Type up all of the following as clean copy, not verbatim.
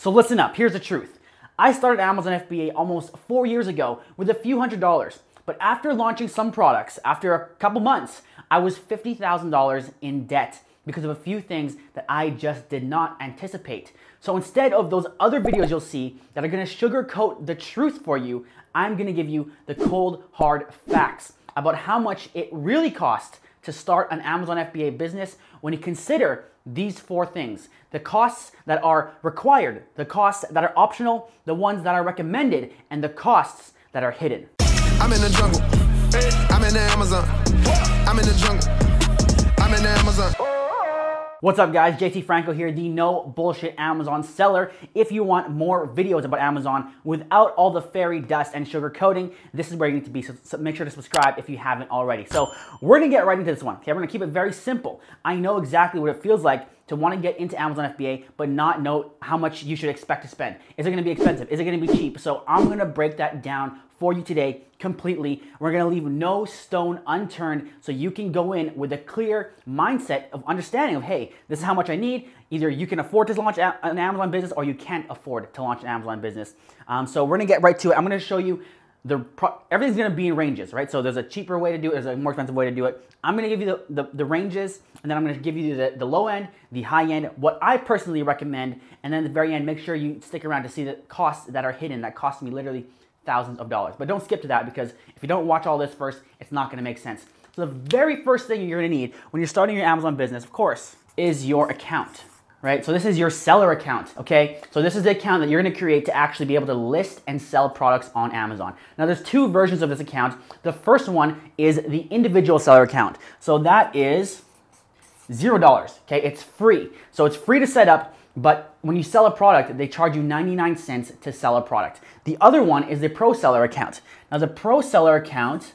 So listen up, here's the truth. I started Amazon FBA almost 4 years ago with a few $100s, but after launching some products, after a couple months, I was $50,000 in debt because of a few things that I just did not anticipate. So instead of those other videos you'll see that are gonna sugarcoat the truth for you, I'm gonna give you the cold, hard facts about how much it really costs to start an Amazon FBA business when you consider these 4 things: the costs that are required, the costs that are optional, the ones that are recommended, and the costs that are hidden. I'm in the jungle. I'm in the Amazon. I'm in the jungle. I'm in the Amazon. What's up guys, JT Franco here, the no bullshit Amazon seller. If you want more videos about Amazon without all the fairy dust and sugar coating, this is where you need to be, so make sure to subscribe if you haven't already. So we're gonna get right into this one, okay? We're gonna keep it very simple. I know exactly what it feels like to want to get into Amazon FBA, but not know how much you should expect to spend. Is it gonna be expensive? Is it gonna be cheap? So I'm gonna break that down for you today completely. We're gonna leave no stone unturned so you can go in with a clear mindset of understanding of, hey, this is how much I need. Either you can afford to launch an Amazon business or you can't afford to launch an Amazon business. So we're gonna get right to it. I'm gonna show you everything's gonna be in ranges, right? So there's a cheaper way to do it, there's a more expensive way to do it. I'm gonna give you the ranges, and then I'm gonna give you the low end, the high end, what I personally recommend, and then at the very end, make sure you stick around to see the costs that are hidden that cost me literally thousands of dollars. But don't skip to that, because if you don't watch all this first, it's not gonna make sense. So the very first thing you're gonna need when you're starting your Amazon business, of course, is your account, right? So this is your seller account, okay? So this is the account that you're gonna create to actually be able to list and sell products on Amazon. Now there's 2 versions of this account. The first one is the individual seller account. So that is $0, okay? It's free. So it's free to set up, but when you sell a product, they charge you 99 cents to sell a product. The other one is the pro seller account. Now the pro seller account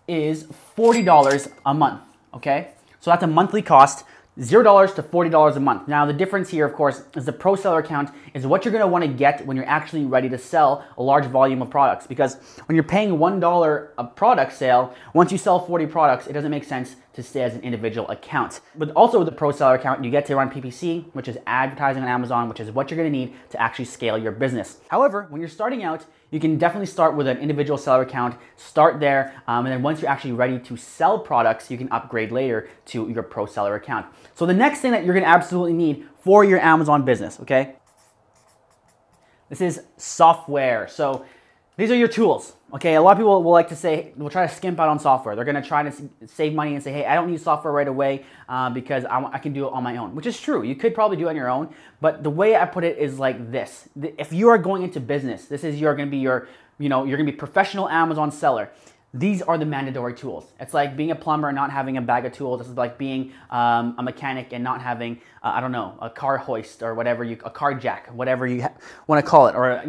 is $40 a month, okay? So that's a monthly cost, $0 to $40 a month. Now the difference here, of course, is the pro seller account is what you're gonna wanna get when you're actually ready to sell a large volume of products. Because when you're paying $1 a product sale, once you sell 40 products, it doesn't make sense to stay as an individual account. But also with the pro seller account, you get to run PPC, which is advertising on Amazon, which is what you're gonna need to actually scale your business. However, when you're starting out, you can definitely start with an individual seller account, start there, and then once you're actually ready to sell products, you can upgrade later to your pro seller account. So the next thing that you're gonna absolutely need for your Amazon business, okay? This is software. So these are your tools, okay? A lot of people will like to say, will try to skimp out on software. They're gonna try to save money and say, hey, I don't need software right away because I can do it on my own, which is true. You could probably do it on your own, but the way I put it is like this. If you are going into business, this is you're gonna be professional Amazon seller. These are the mandatory tools. It's like being a plumber and not having a bag of tools. This is like being a mechanic and not having, I don't know, a car hoist or whatever, a car jack, whatever you want to call it, or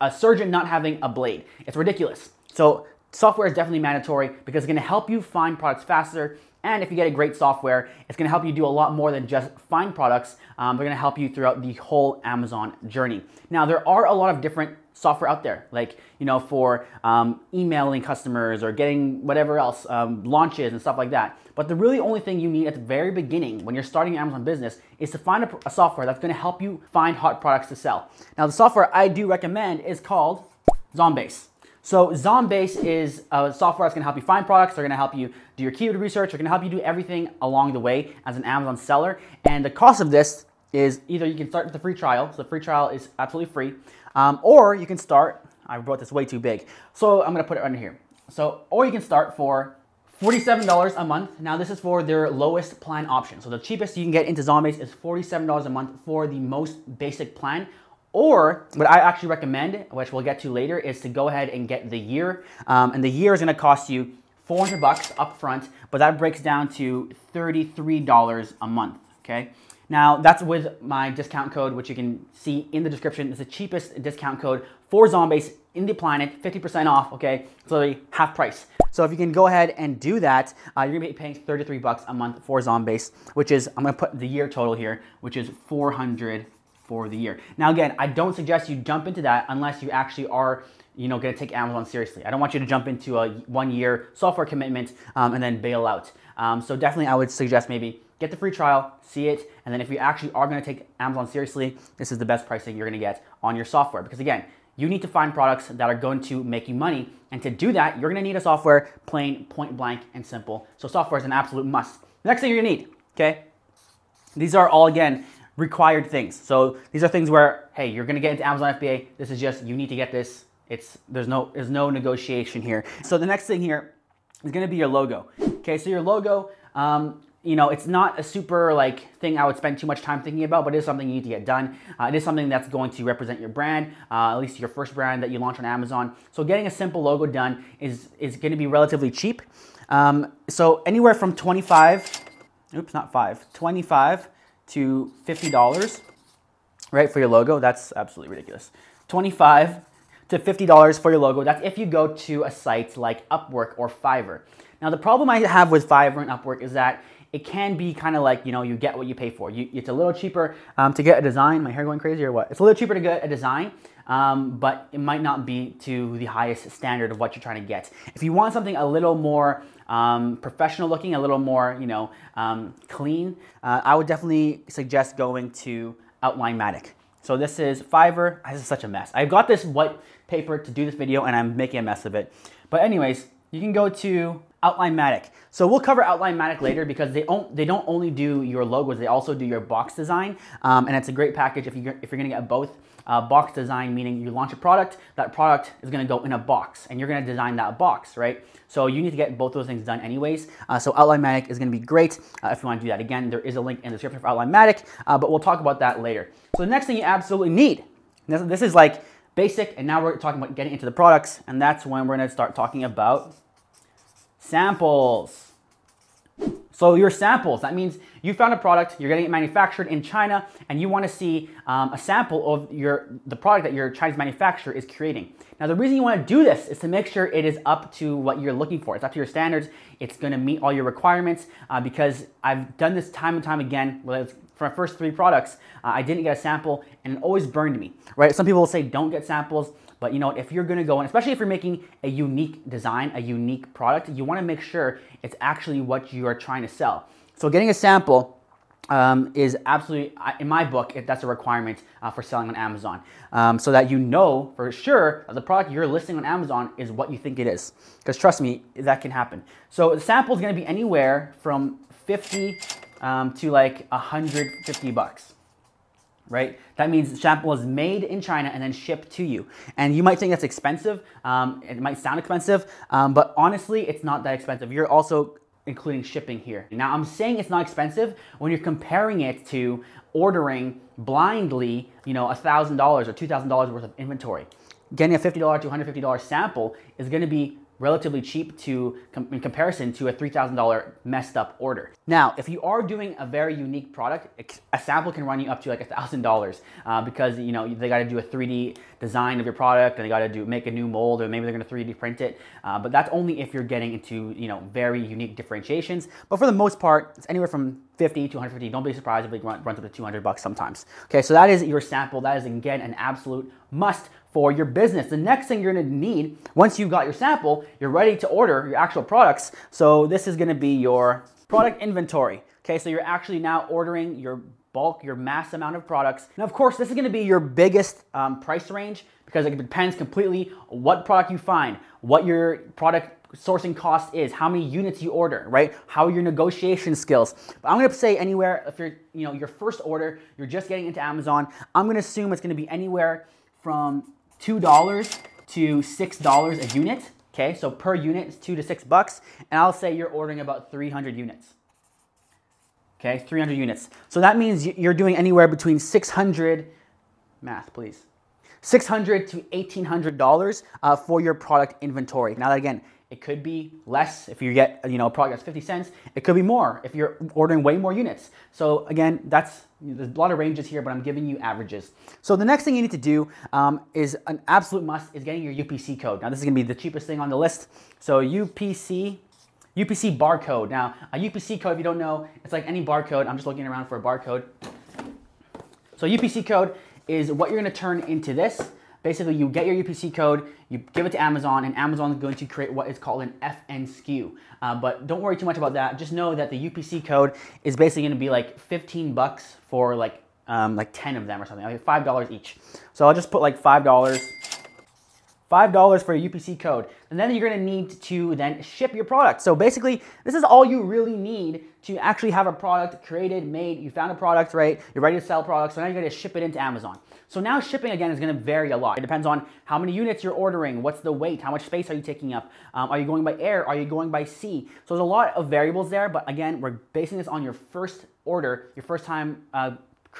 a surgeon not having a blade. It's ridiculous. So software is definitely mandatory because it's going to help you find products faster. And if you get a great software, it's going to help you do a lot more than just find products. They're going to help you throughout the whole Amazon journey. Now, there are a lot of different software out there, like, for emailing customers or getting whatever else, launches and stuff like that. But the really only thing you need at the very beginning when you're starting your Amazon business is to find a software that's going to help you find hot products to sell. Now, the software I do recommend is called Zombase. So Zombase is a software that's gonna help you find products, they're gonna help you do your keyword research, they're gonna help you do everything along the way as an Amazon seller. And the cost of this is either you can start with the free trial, so the free trial is absolutely free, or you can start, I wrote this way too big, so I'm gonna put it under here. Or you can start for $47 a month. Now this is for their lowest plan option. So the cheapest you can get into Zombase is $47 a month for the most basic plan. Or what I actually recommend, which we'll get to later, is to go ahead and get the year. And the year is gonna cost you $400 up front, but that breaks down to $33 a month, okay? Now that's with my discount code, which you can see in the description. It's the cheapest discount code for Zombase in the planet, 50% off, okay? So half price. So if you can go ahead and do that, you're gonna be paying $33 a month for Zombase, which is, I'm gonna put the year total here, which is $400 for the year. Now again, I don't suggest you jump into that unless you actually are gonna take Amazon seriously. I don't want you to jump into a 1-year software commitment and then bail out. So definitely I would suggest maybe get the free trial, see it, and then if you actually are going to take Amazon seriously, this is the best pricing you're going to get on your software. Because again, you need to find products that are going to make you money, and to do that, you're going to need a software, plain, point blank, and simple. So software is an absolute must. The next thing you're going to need, okay? These are all, again, required things. So these are things where, hey, you're going to get into Amazon FBA. This is just, you need to get this. There's no negotiation here. So the next thing here is going to be your logo. Okay, so your logo, you know, it's not a super thing I would spend too much time thinking about, but it is something you need to get done. It is something that's going to represent your brand, at least your first brand that you launch on Amazon. So getting a simple logo done is going to be relatively cheap. So anywhere from $25 to $50, right, for your logo. That's absolutely ridiculous. $25 to $50 for your logo. That's if you go to a site like Upwork or Fiverr. Now, the problem I have with Fiverr and Upwork is that it can be kind of like, you know, you get what you pay for. It's a little cheaper to get a design. My hair going crazy or what? It's a little cheaper to get a design, but it might not be to the highest standard of what you're trying to get. If you want something a little more professional looking, a little more, you know, clean, I would definitely suggest going to Outline-matic. So this is Fiverr. This is such a mess. I've got this white paper to do this video and I'm making a mess of it. But anyways, you can go to Outline-matic. So we'll cover Outline-matic later because they don't only do your logos, they also do your box design. And it's a great package if you're gonna get both. Box design, meaning you launch a product, that product is gonna go in a box and you're gonna design that box, right? So you need to get both those things done anyways. So Outline-matic is gonna be great if you wanna do that. Again, there is a link in the description for Outline-matic, but we'll talk about that later. So the next thing you absolutely need, this is like basic, and now we're talking about getting into the products, and that's when we're gonna start talking about samples. So your samples, that means you found a product, you're getting it manufactured in China, and you want to see a sample of the product that your Chinese manufacturer is creating. Now, the reason you want to do this is to make sure it is up to what you're looking for. It's up to your standards. It's going to meet all your requirements because I've done this time and time again. For my first 3 products, I didn't get a sample, and it always burned me, right? Some people will say don't get samples. But you know what, if you're gonna go, and especially if you're making a unique design, a unique product, you wanna make sure it's actually what you are trying to sell. So getting a sample is absolutely, in my book, that's a requirement for selling on Amazon. So that you know for sure that the product you're listing on Amazon is what you think it is. Because trust me, that can happen. So the sample is gonna be anywhere from 50 to like $150. Right? That means the sample is made in China and then shipped to you. And you might think that's expensive. It might sound expensive, but honestly, it's not that expensive. You're also including shipping here. Now, I'm saying it's not expensive when you're comparing it to ordering blindly, you know, $1,000 or $2,000 worth of inventory. Getting a $50 to $150 sample is going to be relatively cheap in comparison to a $3,000 messed up order. Now, if you are doing a very unique product, a sample can run you up to like $1,000 because you know they got to do a 3D design of your product and they got to make a new mold, or maybe they're going to 3D print it. But that's only if you're getting into very unique differentiations. But for the most part, it's anywhere from 50 to 150. Don't be surprised if it runs up to $200 sometimes. Okay, so that is your sample. That is again an absolute must for your business. The next thing you're gonna need, once you got your sample, you're ready to order your actual products. So this is gonna be your product inventory. Okay, so you're actually now ordering your bulk, your mass amount of products. Now, of course, this is gonna be your biggest price range because it depends completely on what product you find, what your product sourcing cost is, how many units you order, right? How are your negotiation skills? But I'm gonna say anywhere, if you're, your first order, you're just getting into Amazon, I'm gonna assume it's gonna be anywhere from $2 to $6 a unit. Okay, so per unit is $2 to $6, and I'll say you're ordering about 300 units. Okay, 300 units. So that means you're doing anywhere between $600 to $1,800 for your product inventory. Now, again, it could be less if you get a product that's 50 cents. It could be more if you're ordering way more units. So again, there's a lot of ranges here, but I'm giving you averages. So the next thing you need to do is an absolute must is getting your UPC code. Now this is gonna be the cheapest thing on the list. So UPC barcode. Now a UPC code, if you don't know, it's like any barcode. I'm just looking around for a barcode. So UPC code is what you're gonna turn into this. Basically, you get your UPC code, you give it to Amazon, and Amazon is going to create what is called an FN SKU. But don't worry too much about that. Just know that the UPC code is basically going to be like 15 bucks for like 10 of them or something, like $5 each. So I'll just put like $5 for a UPC code. And then you're gonna need to then ship your product. So basically, this is all you really need to actually have a product created, made. You found a product, right? You're ready to sell products, so now you're gonna ship it into Amazon. So now shipping, again, is gonna vary a lot. It depends on how many units you're ordering, what's the weight, how much space are you taking up, are you going by air, are you going by sea? So there's a lot of variables there, but again, we're basing this on your first order, your first time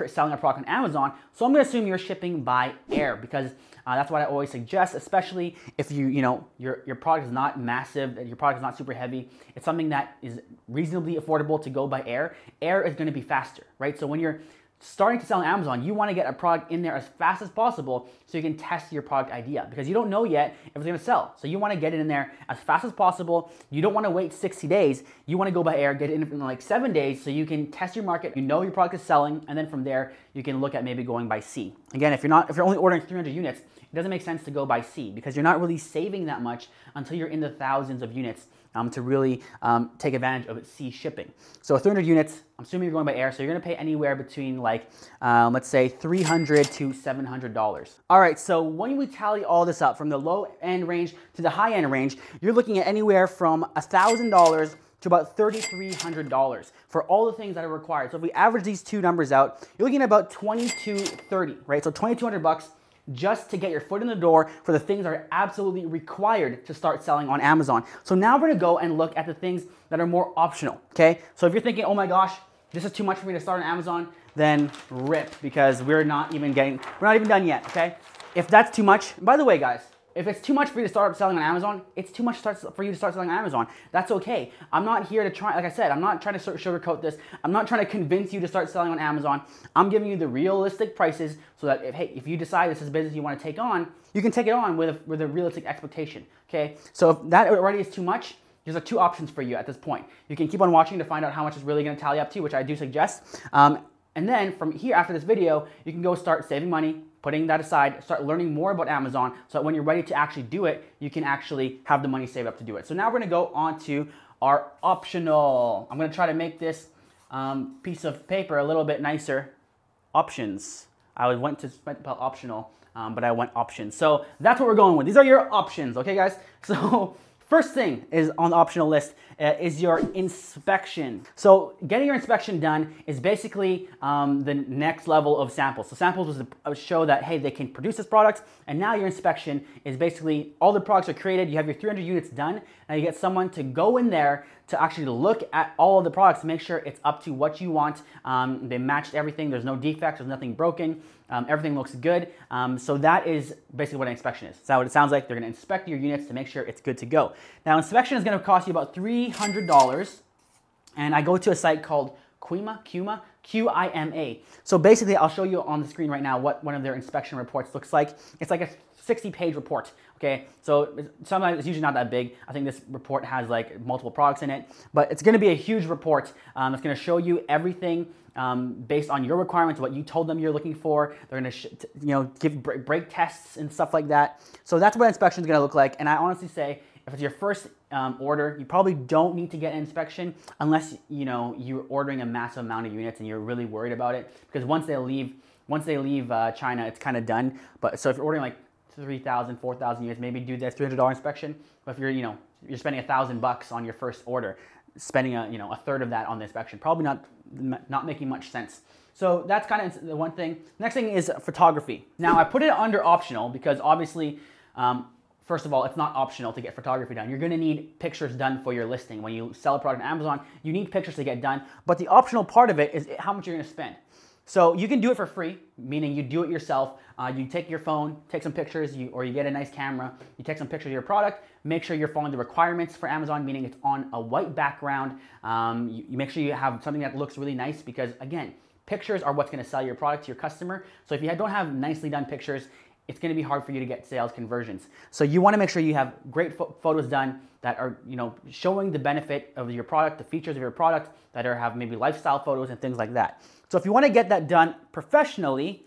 selling a product on Amazon. So I'm gonna assume you're shipping by air because that's what I always suggest, especially if your product is not massive, your product is not super heavy. It's something that is reasonably affordable to go by air. Air is gonna be faster, right? So when you're starting to sell on Amazon, you want to get a product in there as fast as possible so you can test your product idea because you don't know yet if it's going to sell. So you want to get it in there as fast as possible. You don't want to wait 60 days. You want to go by air, get it in like 7 days so you can test your market. You know your product is selling, and then from there you can look at maybe going by sea. Again, if you're only ordering 300 units, it doesn't make sense to go by sea because you're not really saving that much until you're in the thousands of units to really take advantage of sea shipping. So 300 units, I'm assuming you're going by air, so you're gonna pay anywhere between like, let's say $300 to $700. All right, so when we tally all this up from the low end range to the high end range, you're looking at anywhere from $1,000 to about $3,300 for all the things that are required. So if we average these two numbers out, you're looking at about $2,230, right? So $2,200 just to get your foot in the door for the things that are absolutely required to start selling on Amazon. So now we're gonna go and look at the things that are more optional, okay? So if you're thinking, oh my gosh, this is too much for me to start on Amazon, then rip, because we're not even done yet, okay? If that's too much, by the way, guys, if it's too much for you to start selling on Amazon, it's too much for you to start selling on Amazon. That's okay. I'm not here to try, like I said, I'm not trying to sugarcoat this. I'm not trying to convince you to start selling on Amazon. I'm giving you the realistic prices so that if you decide this is a business you want to take on, you can take it on with a realistic expectation, okay? So if that already is too much, there's two options for you at this point. You can keep on watching to find out how much it's really gonna tally up to, which I do suggest. And then from here, after this video, you can go start saving money, putting that aside, start learning more about Amazon so that when you're ready to actually do it, you can actually have the money saved up to do it. So now we're gonna go on to our optional. I'm gonna try to make this piece of paper a little bit nicer. Options. I went to spell optional, but I went options. So that's what we're going with. These are your options, okay guys? So first thing is on the optional list is your inspection. So getting your inspection done is basically the next level of samples. So samples was to show that, hey, they can produce this product, and now your inspection is basically all the products are created, you have your 300 units done, and you get someone to go in there to actually look at all of the products to make sure it's up to what you want. They matched everything, there's no defects, there's nothing broken, everything looks good. So that is basically what an inspection is. So what it sounds like, they're gonna inspect your units to make sure it's good to go. Now inspection is gonna cost you about $300, and I go to a site called Qima, Q-I-M-A. So basically, I'll show you on the screen right now what one of their inspection reports looks like. It's like a 60-page report, okay? So sometimes it's usually not that big. I think this report has like multiple products in it, but it's gonna be a huge report. It's gonna show you everything based on your requirements, what you told them you're looking for. They're gonna give break tests and stuff like that. So that's what inspection is gonna look like. And I honestly say, if it's your first order, you probably don't need to get an inspection unless you're ordering a massive amount of units and you're really worried about it. Because once they leave China, it's kind of done. But so if you're ordering like 3,000, 4,000 units, maybe do this $300 inspection. But if you're spending $1,000 on your first order, spending a third of that on the inspection, probably not making much sense. So that's kind of the one thing. Next thing is photography. Now I put it under optional because obviously, first of all, it's not optional to get photography done. You're gonna need pictures done for your listing. When you sell a product on Amazon, you need pictures to get done, but the optional part of it is how much you're gonna spend. So you can do it for free, meaning you do it yourself. You take your phone, take some pictures, or you get a nice camera, you take some pictures of your product, make sure you're following the requirements for Amazon, meaning it's on a white background. You make sure you have something that looks really nice because, again, pictures are what's gonna sell your product to your customer. So if you don't have nicely done pictures, it's going to be hard for you to get sales conversions. So you want to make sure you have great photos done that are, showing the benefit of your product, the features of your product, that have maybe lifestyle photos and things like that. So if you want to get that done professionally,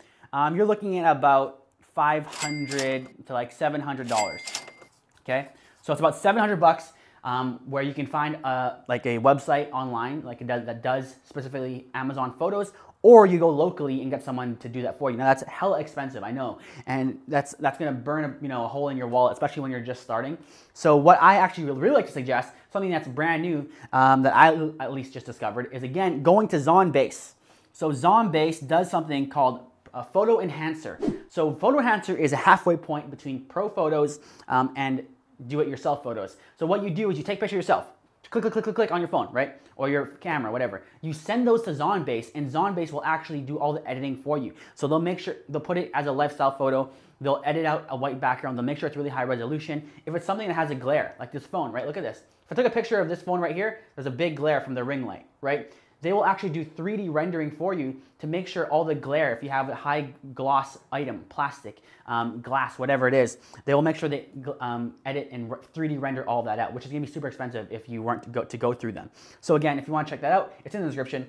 you're looking at about $500 to like $700. Okay, so it's about $700 where you can find like a website online like that does specifically Amazon photos, or you go locally and get someone to do that for you. Now that's hella expensive, I know, and that's gonna burn a hole in your wallet, especially when you're just starting. So what I actually really like to suggest, something that's brand new that I at least just discovered, is again going to Zonbase. So Zonbase does something called a photo enhancer. So photo enhancer is a halfway point between pro photos and do-it-yourself photos. So what you do is you take a picture of yourself, click, click, click, click, click on your phone, right? Or your camera, whatever. You send those to Zonbase, and Zonbase will actually do all the editing for you. So they'll make sure, they'll put it as a lifestyle photo, they'll edit out a white background, they'll make sure it's really high resolution. If it's something that has a glare, like this phone, right? Look at this. If I took a picture of this phone right here, there's a big glare from the ring light, right? They will actually do 3D rendering for you to make sure all the glare, if you have a high gloss item, plastic, glass, whatever it is, they will make sure they edit and 3D render all of that out, which is gonna be super expensive if you weren't to go through them. So again, if you wanna check that out, it's in the description.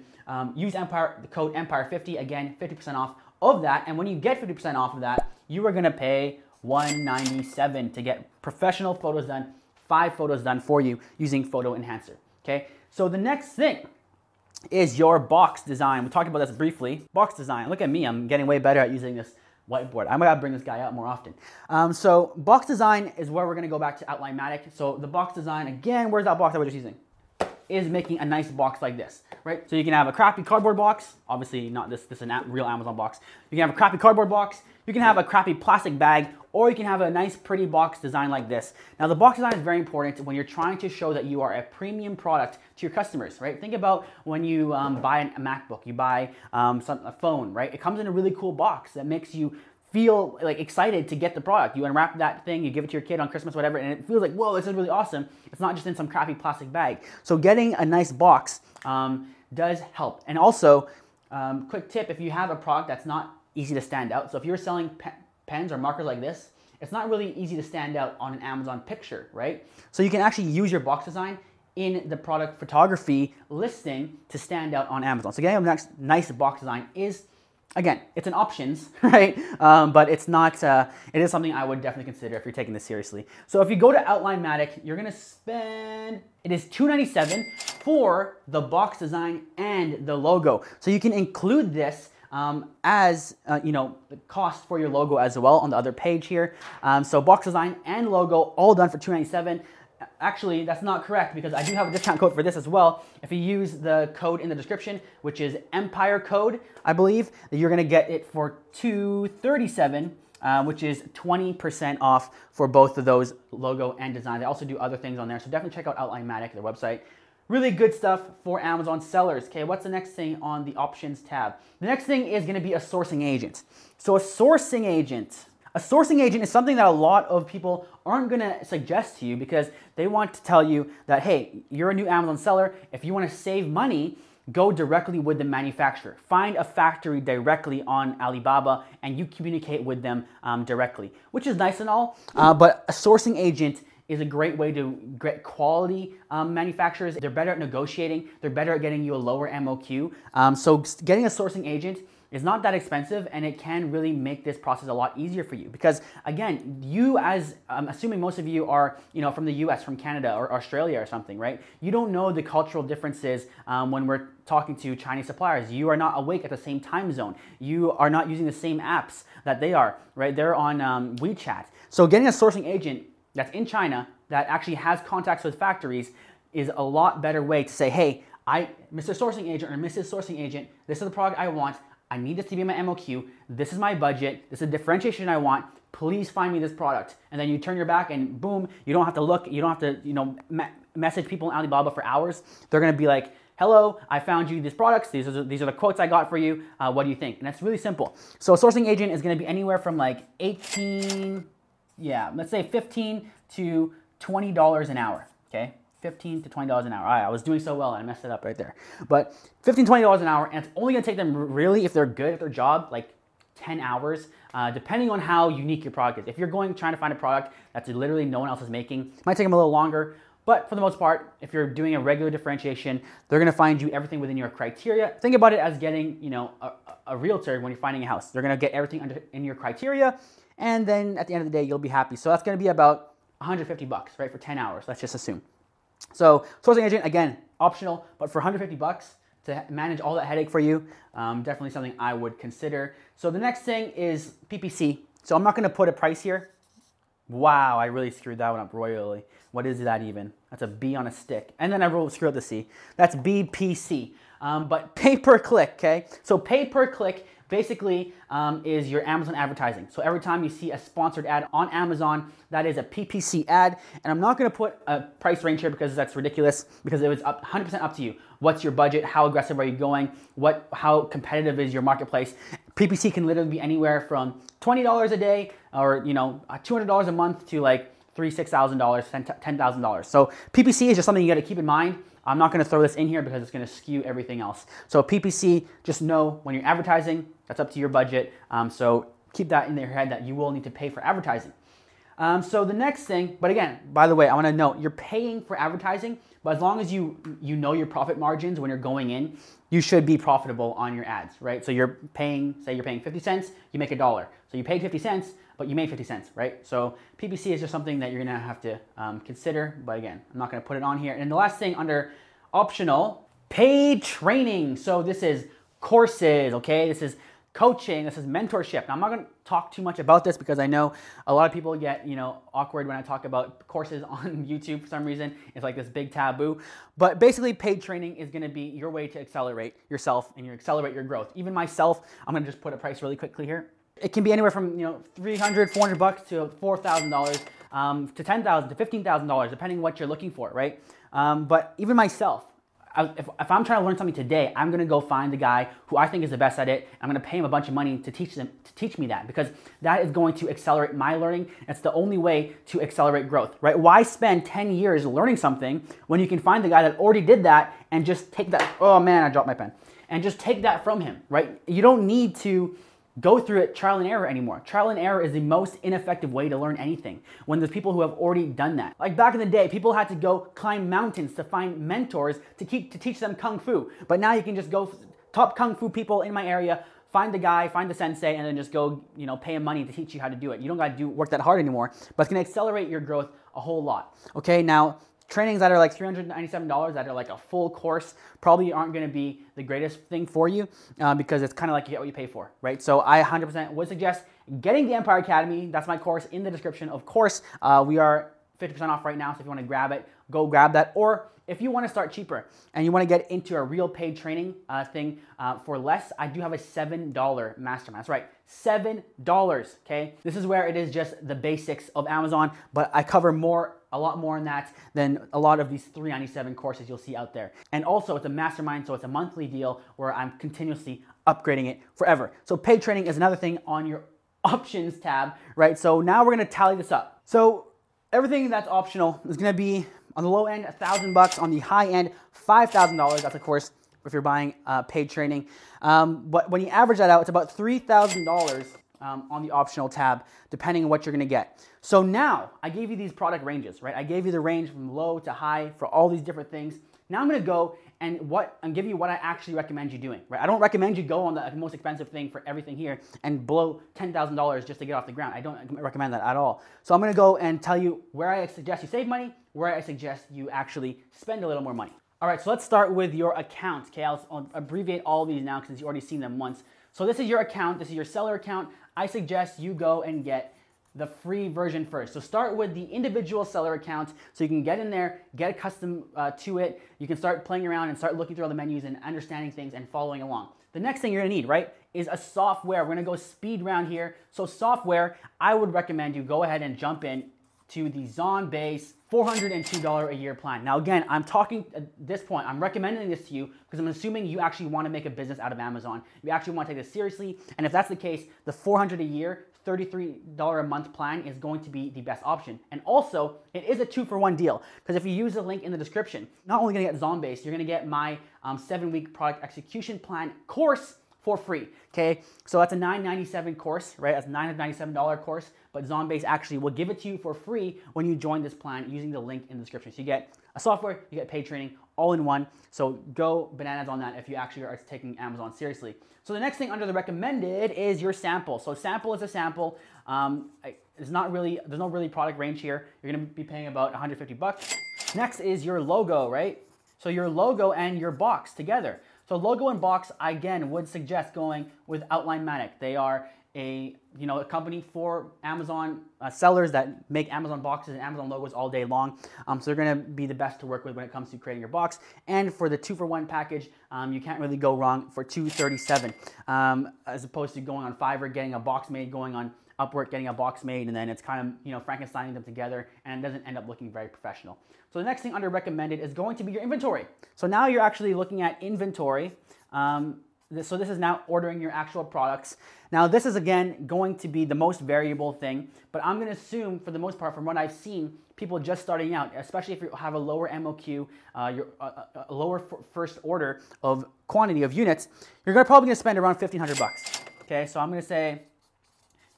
Use the code Empire50, again, 50% off of that. And when you get 50% off of that, you are gonna pay $197 to get professional photos done, 5 photos done for you using Photo Enhancer, okay? So the next thing is your box design. We talked about this briefly. Box design. Look at me. I'm getting way better at using this whiteboard. I might have to bring this guy out more often. So box design is where we're going to go back to Outline-matic. So the box design, again, where's that box that we're just using? Is making a nice box like this, right? So you can have a crappy cardboard box. Obviously not this is a real Amazon box. You can have a crappy cardboard box. You can have a crappy plastic bag, or you can have a nice pretty box design like this. Now the box design is very important when you're trying to show that you are a premium product to your customers, right? Think about when you buy a MacBook, you buy a phone, right? It comes in a really cool box that makes you feel like excited to get the product. You unwrap that thing, you give it to your kid on Christmas, whatever, and it feels like, whoa, this is really awesome. It's not just in some crappy plastic bag. So getting a nice box does help. And also, quick tip, if you have a product that's not easy to stand out, so if you're selling pens or markers like this, it's not really easy to stand out on an Amazon picture, right? So you can actually use your box design in the product photography listing to stand out on Amazon. So getting a next nice box design is, again, it's an options, right? But it's not, it is something I would definitely consider if you're taking this seriously. So if you go to Outline-matic, you're gonna spend, it is $297 for the box design and the logo. So you can include this as, the cost for your logo as well on the other page here. So box design and logo all done for $297. Actually, that's not correct because I do have a discount code for this as well. If you use the code in the description, which is Empire Code, I believe, that you're gonna get it for $237, which is 20% off for both of those logo and design. They also do other things on there, so definitely check out Outline-matic, their website. Really good stuff for Amazon sellers. Okay, what's the next thing on the options tab? The next thing is gonna be a sourcing agent. So a sourcing agent is something that a lot of people aren't gonna suggest to you because they want to tell you that, hey, you're a new Amazon seller. If you wanna save money, go directly with the manufacturer. Find a factory directly on Alibaba and you communicate with them directly, which is nice and all, but a sourcing agent is a great way to get quality manufacturers. They're better at negotiating. They're better at getting you a lower MOQ. So getting a sourcing agent is not that expensive, and it can really make this process a lot easier for you. Because again, you as, I'm assuming most of you are, from the US, from Canada or Australia or something, right? You don't know the cultural differences when we're talking to Chinese suppliers. You are not awake at the same time zone. You are not using the same apps that they are, right? They're on WeChat. So getting a sourcing agent that's in China that actually has contacts with factories is a lot better way to say, hey, Mr. Sourcing Agent or Mrs. Sourcing Agent, this is the product I want. I need this to be my MOQ. This is my budget. This is the differentiation I want. Please find me this product. And then you turn your back and boom, you don't have to look. You don't have to, message people in Alibaba for hours. They're going to be like, hello, I found you these products. These are the quotes I got for you. What do you think? And that's really simple. So a sourcing agent is going to be anywhere from like $15 to $20 an hour. Okay. $15 to $20 an hour. All right, I was doing so well and I messed it up right there. But $15, $20 an hour, and it's only gonna take them really, if they're good at their job, like 10 hours, depending on how unique your product is. If you're trying to find a product that's literally no one else is making, it might take them a little longer, but for the most part, if you're doing a regular differentiation, they're gonna find you everything within your criteria. Think about it as getting, a realtor when you're finding a house. They're gonna get everything in your criteria, and then at the end of the day, you'll be happy. So that's going to be about 150 bucks, right, for 10 hours. Let's just assume. So sourcing agent, again, optional, but for 150 bucks to manage all that headache for you, definitely something I would consider. So the next thing is PPC. So I'm not going to put a price here. Wow, I really screwed that one up royally. What is that even? That's a B on a stick. And then I screwed up the C. That's BPC. But pay per click, okay? So pay per click basically is your Amazon advertising. So every time you see a sponsored ad on Amazon, that is a PPC ad. And I'm not going to put a price range here because that's ridiculous, because it was 100% up to you. What's your budget? How aggressive are you going? How competitive is your marketplace? PPC can literally be anywhere from $20 a day or $200 a month to like $3,000, $6,000, $10,000. So PPC is just something you got to keep in mind. I'm not going to throw this in here because it's going to skew everything else. So PPC, just know when you're advertising, that's up to your budget. So keep that in your head that you will need to pay for advertising. So the next thing, but again, by the way, I want to note, you're paying for advertising, but as long as you know your profit margins when you're going in, you should be profitable on your ads, right? So you're paying, say you're paying 50 cents, you make $1. So you paid 50 cents, but you made 50 cents, right? So PPC is just something that you're gonna have to consider, but again, I'm not gonna put it on here. And the last thing under optional, paid training. So this is courses, okay? This is coaching, this is mentorship. Now, I'm not going to talk too much about this because I know a lot of people get, awkward when I talk about courses on YouTube for some reason. It's like this big taboo. But basically, paid training is going to be your way to accelerate yourself and accelerate your growth. Even myself, I'm going to just put a price really quickly here. It can be anywhere from, $300, $400 bucks to $4,000 to $10,000 to $15,000, depending on what you're looking for, right? But even myself, if I'm trying to learn something today, I'm gonna go find the guy who I think is the best at it. I'm gonna pay him a bunch of money to teach me that, because that is going to accelerate my learning. It's the only way to accelerate growth, right? Why spend 10 years learning something when you can find the guy that already did that and just take that, oh man, I dropped my pen, and just take that from him, right? You don't need to go through it trial and error anymore. Trial and error is the most ineffective way to learn anything when there's people who have already done that. Like back in the day, people had to go climb mountains to find mentors to teach them Kung Fu. But now you can just go top Kung Fu people in my area, find the guy, find the sensei, and then just go, pay him money to teach you how to do it. You don't got to work that hard anymore, but it's going to accelerate your growth a whole lot. Okay, now trainings that are like $397 that are like a full course probably aren't going to be the greatest thing for you because it's kind of like you get what you pay for, right? So I 100% would suggest getting the Empire Academy. That's my course in the description. Of course, we are 50% off right now, so if you want to grab it, go grab that. Or if you want to start cheaper and you want to get into a real paid training thing for less, I do have a $7 mastermind. That's right, $7, okay? This is where it is just the basics of Amazon, but I cover a lot more in that than a lot of these $397 courses you'll see out there. And also it's a mastermind, so it's a monthly deal where I'm continuously upgrading it forever. So paid training is another thing on your options tab, right? So now we're gonna tally this up. So everything that's optional is gonna be on the low end, $1,000, on the high end, $5,000. That's of course if you're buying paid training. But when you average that out, it's about $3,000 on the optional tab, depending on what you're gonna get. So now, I gave you these product ranges, right? I gave you the range from low to high for all these different things. Now I'm gonna go and give you what I actually recommend you doing, right? I don't recommend you go on the most expensive thing for everything here and blow $10,000 just to get off the ground. I don't recommend that at all. So I'm gonna go and tell you where I suggest you save money, where I suggest you actually spend a little more money. All right, so let's start with your account, okay? I'll abbreviate all these now since you've already seen them once. So this is your account, this is your seller account. I suggest you go and get the free version first. So start with the individual seller account so you can get in there, get accustomed to it. You can start playing around and start looking through all the menus and understanding things and following along. The next thing you're gonna need, right, is a software. We're gonna go speed round here. So software, I would recommend you go ahead and jump in to the Zon-based $402 a year plan. Now again, I'm talking at this point, I'm recommending this to you because I'm assuming you actually want to make a business out of Amazon. You actually want to take this seriously, and if that's the case, the $400 a year, $33 a month plan is going to be the best option. And also, it is a 2-for-1 deal, because if you use the link in the description, not only gonna get Zon-based, you're gonna get my 7-week product execution plan course for free, okay? So that's a $997 course, right? That's a $997 course, but Zonbase actually will give it to you for free when you join this plan using the link in the description. So you get a software, you get paid training, all in one. So go bananas on that if you actually are taking Amazon seriously. So the next thing under the recommended is your sample. So sample is a sample. There's no really product range here. You're gonna be paying about 150 bucks. Next is your logo, right? So your logo and your box together. So logo and box, I again would suggest going with Outline-Matic. They are a company for Amazon sellers that make Amazon boxes and Amazon logos all day long. So they're gonna be the best to work with when it comes to creating your box. And for the 2-for-1 package, you can't really go wrong for $237, as opposed to going on Fiverr, getting a box made, going on Upwork, getting a box made, and then it's kind of, Frankensteining them together, and it doesn't end up looking very professional. So the next thing under recommended is going to be your inventory. So now you're actually looking at inventory. So this is now ordering your actual products. Now this is again going to be the most variable thing, but I'm going to assume for the most part from what I've seen, people just starting out, especially if you have a lower MOQ, a lower first order of quantity of units, you're probably going to spend around 1,500 bucks. Okay, so I'm going to say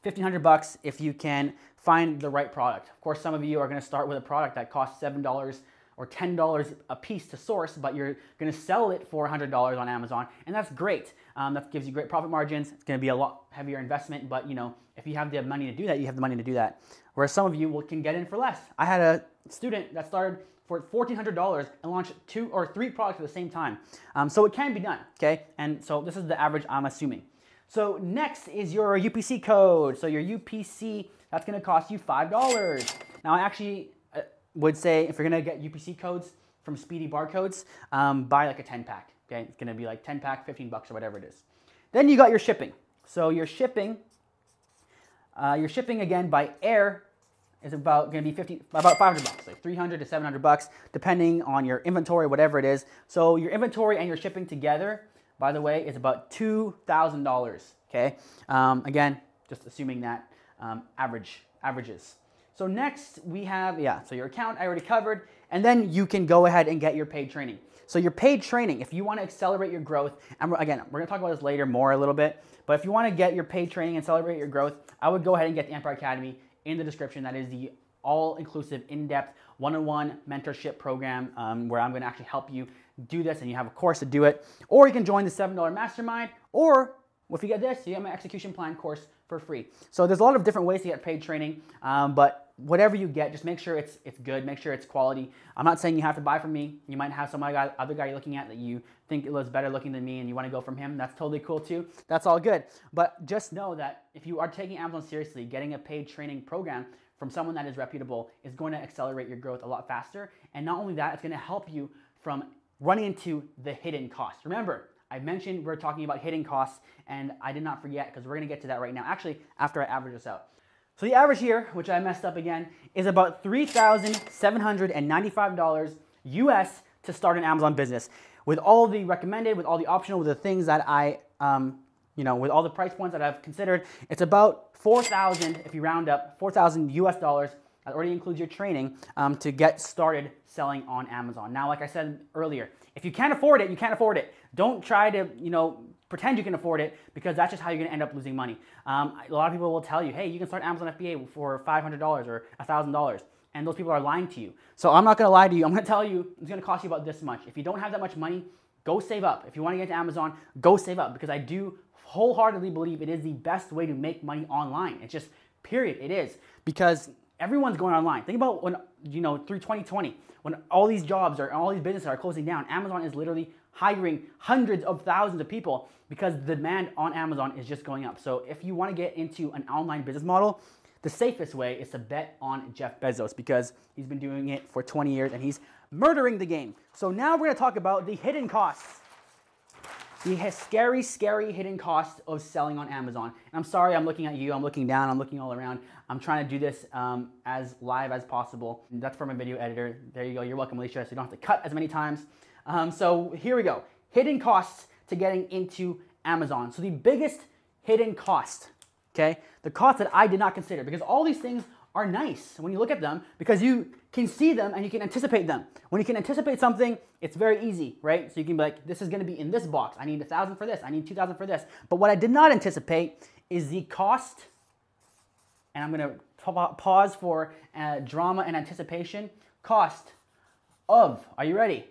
1,500 bucks if you can find the right product. Of course, some of you are going to start with a product that costs $7 or $10 a piece to source, but you're going to sell it for $100 on Amazon, and that's great. That gives you great profit margins. It's going to be a lot heavier investment, but if you have the money to do that, you have the money to do that. Whereas some of you can get in for less. I had a student that started for $1,400 and launched 2 or 3 products at the same time. So it can be done, okay? And so this is the average I'm assuming. So next is your UPC code. So your UPC, that's going to cost you $5. Now I actually would say if you're going to get UPC codes from Speedy Barcodes, buy like a 10-pack. Okay, it's going to be like 10-pack, 15 bucks or whatever it is. Then you got your shipping. So your shipping again by air is about going to be about 500 bucks, like 300 to 700 bucks, depending on your inventory, whatever it is. So your inventory and your shipping together, by the way, is about $2,000. Okay, again, just assuming that averages. So next we have, so your account I already covered, and then you can go ahead and get your paid training. So your paid training, if you want to accelerate your growth, and again, we're going to talk about this later more a little bit, but if you want to get your paid training and accelerate your growth, I would go ahead and get the Empire Academy in the description. That is the all-inclusive, in-depth, one-on-one mentorship program where I'm going to actually help you do this, and you have a course to do it. Or you can join the $7 mastermind, or if you get this, you get my execution plan course for free. So there's a lot of different ways to get paid training, but whatever you get, just make sure it's good, make sure it's quality. I'm not saying you have to buy from me. You might have some other guy you're looking at that you think it looks better looking than me and you want to go from him. That's totally cool too. That's all good. But just know that if you are taking Amazon seriously, getting a paid training program from someone that is reputable is going to accelerate your growth a lot faster. And not only that, it's going to help you from running into the hidden costs. Remember, I mentioned we're talking about hidden costs, and I did not forget because we're going to get to that right now, actually, after I average this out. So the average here, which I messed up again, is about $3,795 US to start an Amazon business. With all the recommended, with all the optional, with the things that I, with all the price points that I've considered, it's about $4,000, if you round up, $4,000 US dollars. That already includes your training to get started selling on Amazon. Now, like I said earlier, if you can't afford it, you can't afford it. Don't try to, pretend you can afford it, because that's just how you're going to end up losing money. A lot of people will tell you, hey, you can start Amazon FBA for $500 or $1,000, and those people are lying to you. So I'm not going to lie to you. I'm going to tell you it's going to cost you about this much. If you don't have that much money, go save up. If you want to get to Amazon, go save up, because I do wholeheartedly believe it is the best way to make money online. It's just, period, it is. Because everyone's going online. Think about when, through 2020, when all these jobs or all these businesses are closing down, Amazon is literally hiring hundreds of thousands of people because the demand on Amazon is just going up. So if you want to get into an online business model, the safest way is to bet on Jeff Bezos, because he's been doing it for 20 years and he's murdering the game. So now we're going to talk about the hidden costs. The scary, scary hidden cost of selling on Amazon. And I'm sorry, I'm looking at you, I'm looking down, I'm looking all around. I'm trying to do this as live as possible. That's for my video editor. There you go, you're welcome, Alicia, so you don't have to cut as many times. So here we go. Hidden costs to getting into Amazon. So the biggest hidden cost, okay? The cost that I did not consider, because all these things are nice when you look at them because you can see them and you can anticipate them. When you can anticipate something, it's very easy, right? So you can be like, this is going to be in this box. I need 1,000 for this. I need 2,000 for this. But what I did not anticipate is the cost, and I'm going to pause for drama and anticipation, cost of, are you ready?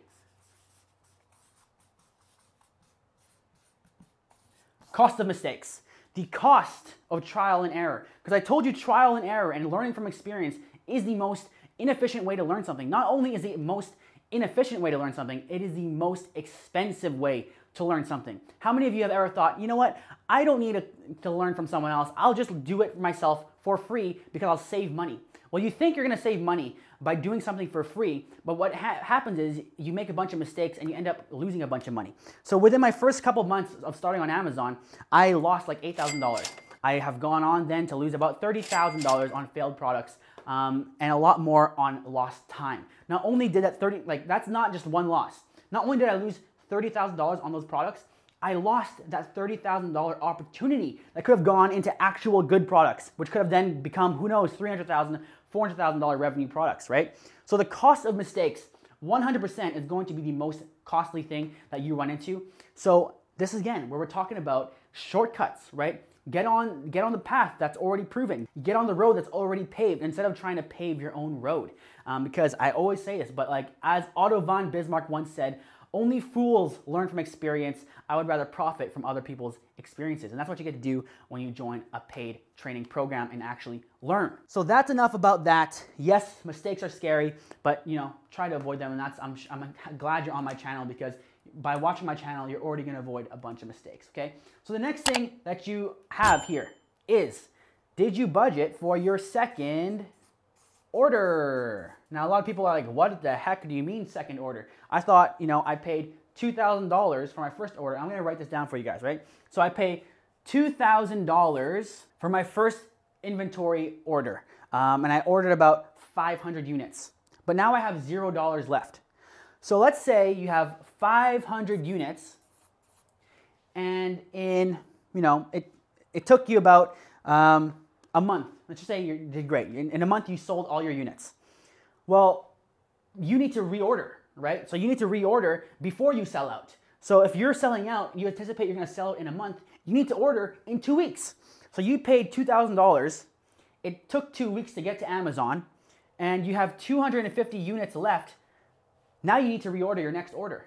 Cost of mistakes. The cost of trial and error. Because I told you trial and error and learning from experience is the most inefficient way to learn something. Not only is it the most inefficient way to learn something, it is the most expensive way to learn something. How many of you have ever thought, you know what, I don't need to learn from someone else. I'll just do it myself for free because I'll save money. Well, you think you're going to save money by doing something for free, but what happens is you make a bunch of mistakes and you end up losing a bunch of money. So within my first couple months of starting on Amazon, I lost like $8,000. I have gone on then to lose about $30,000 on failed products and a lot more on lost time. Not only did that that's not just one loss. Not only did I lose $30,000 on those products, I lost that $30,000 opportunity that could have gone into actual good products, which could have then become, who knows, $300,000, $400,000 revenue products, right? So the cost of mistakes, 100% is going to be the most costly thing that you run into. So this is, again, where we're talking about shortcuts, right? Get on the path that's already proven. Get on the road that's already paved instead of trying to pave your own road. Because I always say this, but like as Otto von Bismarck once said, only fools learn from experience. I would rather profit from other people's experiences. And that's what you get to do when you join a paid training program and actually learn. So that's enough about that. Yes, mistakes are scary, but try to avoid them. And I'm glad you're on my channel because by watching my channel, you're already gonna avoid a bunch of mistakes, okay? So the next thing that you have here is, did you budget for your second order? Now, a lot of people are like, what the heck do you mean second order? I thought, I paid $2,000 for my first order. I'm going to write this down for you guys, right? So I pay $2,000 for my first inventory order. And I ordered about 500 units. But now I have $0 left. So let's say you have 500 units and it took you about a month. Let's just say you did great. In a month, you sold all your units. Well, you need to reorder, right? So you need to reorder before you sell out. So if you're selling out, you anticipate you're going to sell in a month, you need to order in 2 weeks. So you paid $2,000. It took 2 weeks to get to Amazon, and you have 250 units left. Now you need to reorder your next order.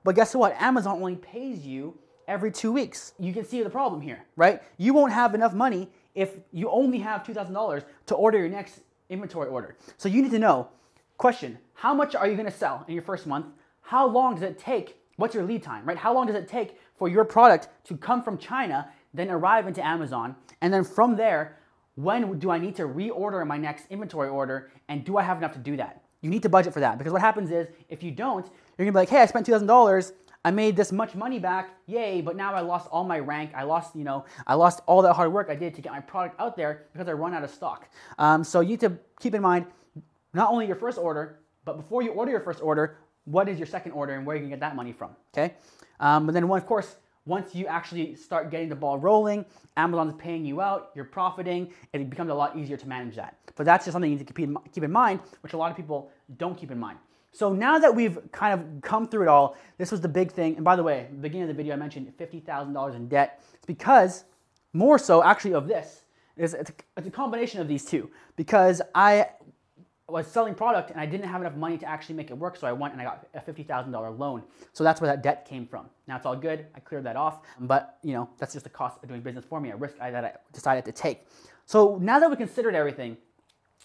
But guess what? Amazon only pays you every 2 weeks. You can see the problem here, right? You won't have enough money if you only have $2,000 to order your next inventory order. So you need to know, question, how much are you going to sell in your first month? How long does it take? What's your lead time, right? How long does it take for your product to come from China, then arrive into Amazon? And then from there, when do I need to reorder my next inventory order? And do I have enough to do that? You need to budget for that, because what happens is if you don't, you're going to be like, hey, I spent $2,000. I made this much money back, yay, but now I lost all my rank. I lost all that hard work I did to get my product out there because I run out of stock. So you need to keep in mind not only your first order, but before you order your first order, what is your second order and where you can get that money from, okay? But then of course, once you actually start getting the ball rolling, Amazon's paying you out, you're profiting, it becomes a lot easier to manage that. But that's just something you need to keep in mind, which a lot of people don't keep in mind. So now that we've kind of come through it all, this was the big thing. And by the way, at the beginning of the video, I mentioned $50,000 in debt. It's because, more so actually of this, it's a combination of these two. Because I was selling product and I didn't have enough money to actually make it work, so I went and I got a $50,000 loan. So that's where that debt came from. Now it's all good, I cleared that off, but that's just the cost of doing business for me, a risk that I decided to take. So now that we considered everything,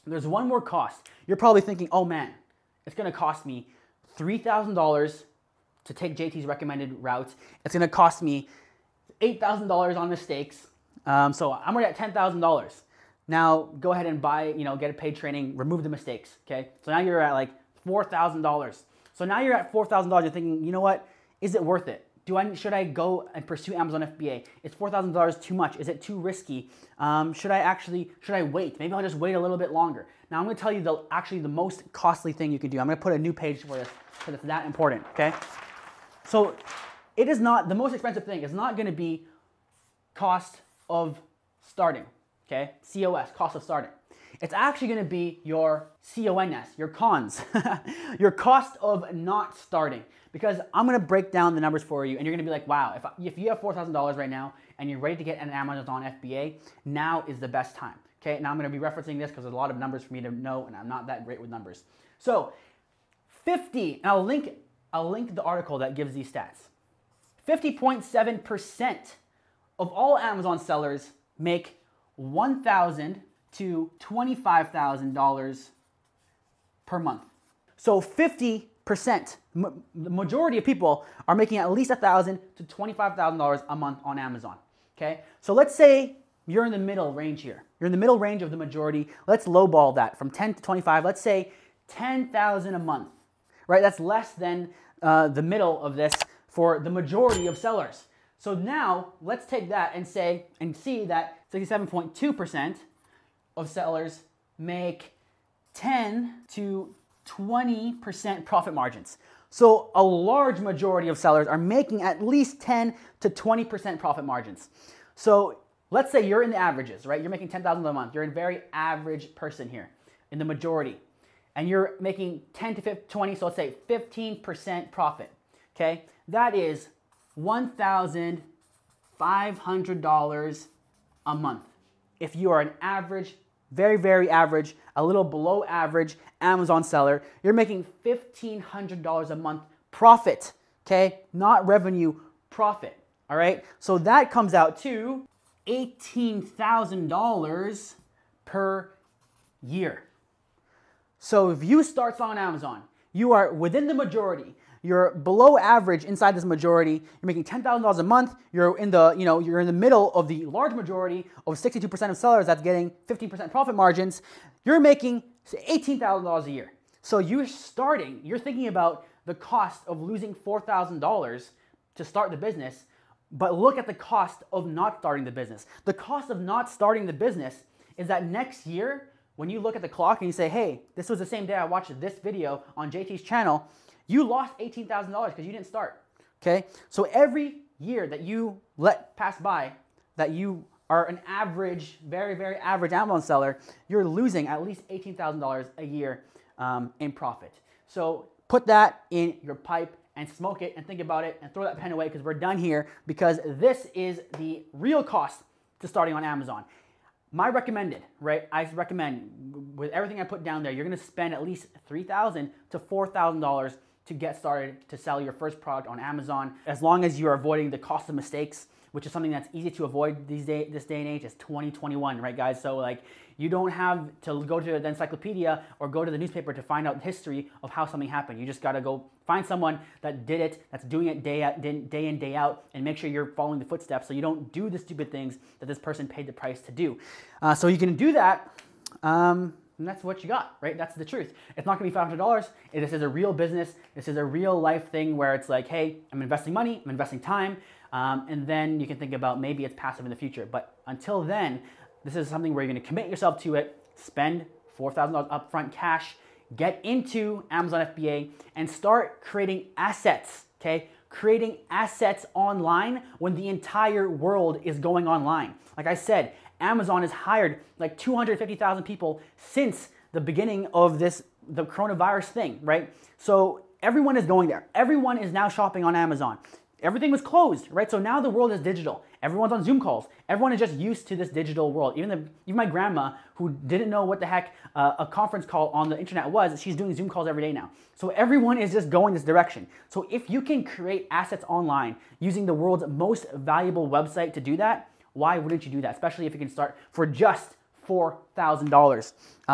there's one more cost. You're probably thinking, oh man, it's going to cost me $3,000 to take JT's recommended route. It's going to cost me $8,000 on mistakes. So I'm already at $10,000. Now go ahead and buy, get a paid training, remove the mistakes, okay? So now you're at like $4,000. So now you're at $4,000, you're thinking, you know what? Is it worth it? Should I go and pursue Amazon FBA? Is $4,000 too much? Is it too risky? Should I wait? Maybe I'll just wait a little bit longer. Now I'm going to tell you the most costly thing you can do. I'm going to put a new page for this because it's that important, okay? So it is not, the most expensive thing is not going to be cost of starting, okay? COS, cost of starting. It's actually gonna be your CONS, your cons, your cost of not starting. Because I'm gonna break down the numbers for you and you're gonna be like, wow, if you have $4,000 right now and you're ready to get an Amazon FBA, now is the best time, okay? Now I'm gonna be referencing this because there's a lot of numbers for me to know and I'm not that great with numbers. So 50, and I'll link the article that gives these stats. 50.7% of all Amazon sellers make $1,000 to $25,000 per month. So 50%, the majority of people are making at least $1,000 to $25,000 a month on Amazon, okay? So let's say you're in the middle range here. You're in the middle range of the majority. Let's lowball that from 10 to 25. Let's say 10,000 a month, right? That's less than the middle of this for the majority of sellers. So now let's take that and see that 67.2% of sellers make 10 to 20% profit margins. So a large majority of sellers are making at least 10 to 20% profit margins. So let's say you're in the averages, right? You're making 10,000 a month. You're a very average person here in the majority. And you're making 10 to 20, so let's say 15% profit, okay? That is $1,500 a month. If you are an average, very, very average, a little below average Amazon seller, you're making $1,500 a month profit, okay? Not revenue, profit, all right? So that comes out to $18,000 per year. So if you start on Amazon, you are within the majority. You're below average inside this majority. You're making $10,000 a month. You're in the, you're in the middle of the large majority of 62% of sellers that's getting 15% profit margins. You're making $18,000 a year. So you're thinking about the cost of losing $4,000 to start the business, but look at the cost of not starting the business. The cost of not starting the business is that next year, when you look at the clock and you say, hey, this was the same day I watched this video on JT's channel, you lost $18,000 because you didn't start, okay? So every year that you let pass by, that you are an average, very, very average Amazon seller, you're losing at least $18,000 a year in profit. So put that in your pipe and smoke it and think about it and throw that pen away because we're done here, because this is the real cost to starting on Amazon. My recommended, right? I recommend with everything I put down there, you're gonna spend at least $3,000 to $4,000 to get started to sell your first product on Amazon, as long as you're avoiding the cost of mistakes, which is something that's easy to avoid this day and age. It's 2021, right, guys? So like, you don't have to go to the encyclopedia or go to the newspaper to find out the history of how something happened. You just gotta go find someone that did it, that's doing it day in, day out, and make sure you're following the footsteps so you don't do the stupid things that this person paid the price to do. So you can do that, and that's what you got, right? That's the truth. It's not gonna be $500. This is a real business. This is a real life thing where it's like, hey, I'm investing money, I'm investing time, and then you can think about maybe it's passive in the future. But until then, this is something where you're gonna commit yourself to it, spend $4,000 upfront cash, get into Amazon FBA, and start creating assets, okay? Creating assets online when the entire world is going online. Like I said, Amazon has hired like 250,000 people since the beginning of the coronavirus thing, right? So everyone is going there. Everyone is now shopping on Amazon. Everything was closed, right? So now the world is digital. Everyone's on Zoom calls. Everyone is just used to this digital world. Even my grandma, who didn't know what the heck a conference call on the internet was, she's doing Zoom calls every day now. So everyone is just going this direction. So if you can create assets online using the world's most valuable website to do that, why wouldn't you do that? Especially if you can start for just $4,000.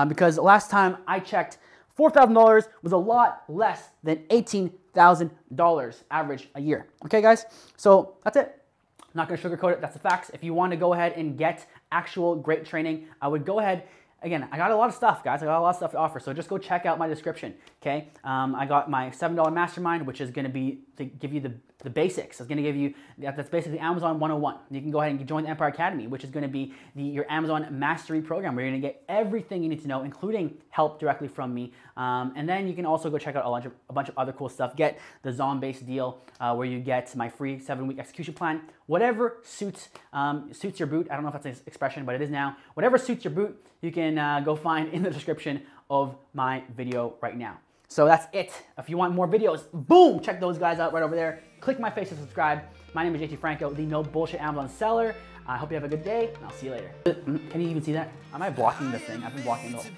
Because last time I checked, $4,000 was a lot less than $18,000 average a year. Okay, guys? So that's it. I'm not gonna sugarcoat it, that's the facts. If you want to go ahead and get actual great training, I would go ahead. Again, I got a lot of stuff, guys. I got a lot of stuff to offer, so just go check out my description, okay? I got my $7 mastermind, which is gonna be to give you the the basics. It's going to give you, that's basically Amazon 101. You can go ahead and join the Empire Academy, which is going to be your Amazon mastery program, where you're going to get everything you need to know, including help directly from me. And then you can also go check out a bunch of other cool stuff. Get the Zom-based deal, where you get my free 7-week execution plan. Whatever suits your boot. I don't know if that's an expression, but it is now. Whatever suits your boot, you can go find in the description of my video right now. So that's it. If you want more videos, boom, check those guys out right over there. Click my face to subscribe. My name is JT Franco, the no bullshit Amazon seller. I hope you have a good day, and I'll see you later. Can you even see that? Am I blocking the thing? I've been blocking the whole.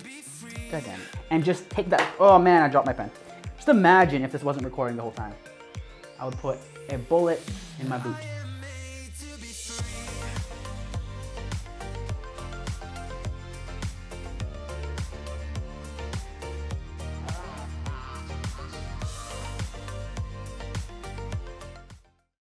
God damn it. And just take that. Oh man, I dropped my pen. Just imagine if this wasn't recording the whole time. I would put a bullet in my boot.